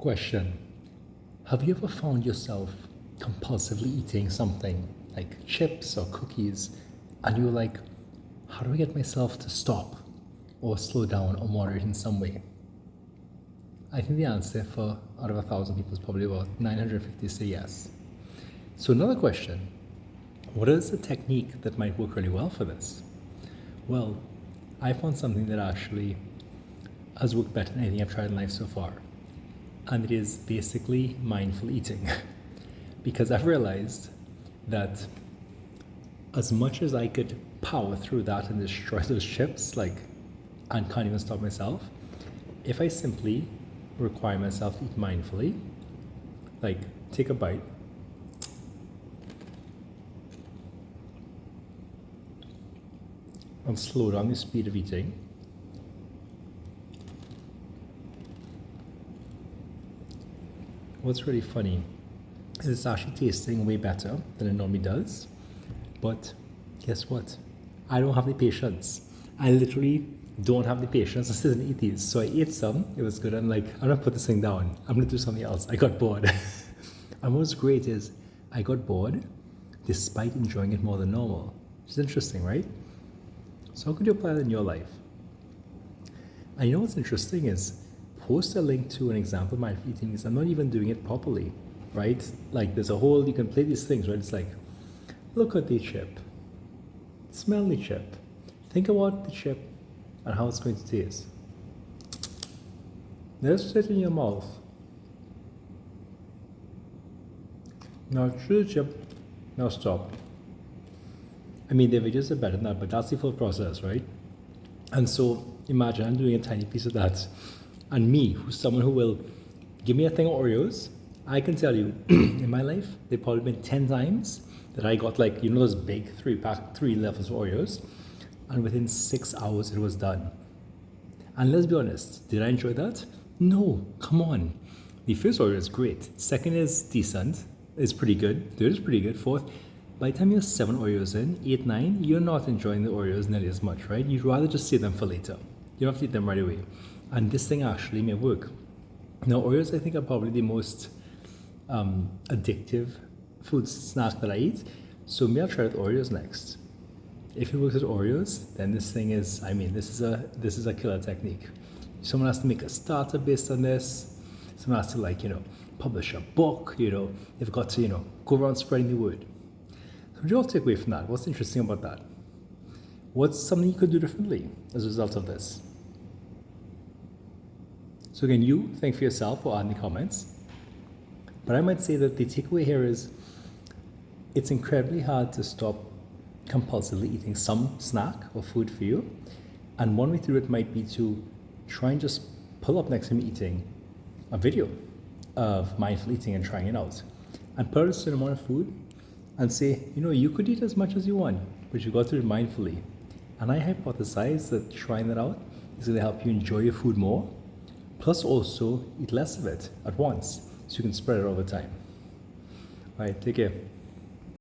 Question. Have you ever found yourself compulsively eating something like chips or cookies and you're like, how do I get myself to stop or slow down or moderate in some way? I think the answer for out of 1,000 people is probably about 950 say yes. So another question, what is a technique that might work really well for this? Well, I found something that actually has worked better than anything I've tried in life so far. And it is basically mindful eating. Because I've realized that as much as I could power through that and destroy those chips, and can't even stop myself, if I simply require myself to eat mindfully, take a bite, and slow down the speed of eating, what's really funny is it's actually tasting way better than it normally does. But guess what? I don't have the patience. I literally don't have the patience to sit and eat these. So I ate some, it was good. I'm like, I'm gonna put this thing down. I'm gonna do something else. I got bored. And what's great is I got bored despite enjoying it more than normal. It's interesting, right? So how could you apply that in your life? And you know what's interesting is post a link to an example of mindful eating because I'm not even doing it properly, right? Like there's a whole, you can play these things, right? It's like, look at the chip, smell the chip, think about the chip and how it's going to taste. Let's sit in your mouth. Now chew the chip, now stop. I mean, the videos are better than that, but that's the full process, right? And so imagine I'm doing a tiny piece of that. And me, who's someone who will give me a thing of Oreos, I can tell you, in my life, they've probably been 10 times that I got those big 3 levels of Oreos, and within 6 hours it was done. And let's be honest, did I enjoy that? No, come on. The first Oreo is great. Second is decent, it's pretty good. Third is pretty good. Fourth, by the time you're 7 Oreos in, 8, 9, you're not enjoying the Oreos nearly as much, right? You'd rather just save them for later. You don't have to eat them right away. And this thing actually may work. Now, Oreos, I think, are probably the most addictive food snack that I eat. So maybe I'll try with Oreos next. If it works with Oreos, then this thing is, this is a killer technique. Someone has to make a starter based on this. Someone has to publish a book, they've got to, go around spreading the word. So what do you all take away from that? What's interesting about that? What's something you could do differently as a result of this? So again, you think for yourself or add in the comments. But I might say that the takeaway here is it's incredibly hard to stop compulsively eating some snack or food for you. And one way to do it might be to try and just pull up next time you're eating a video of mindful eating and trying it out. And put a certain amount of food and say, you could eat as much as you want, but you got to do it mindfully. And I hypothesize that trying that out is going to help you enjoy your food more, plus also eat less of it at once, so you can spread it over time. All right, take care.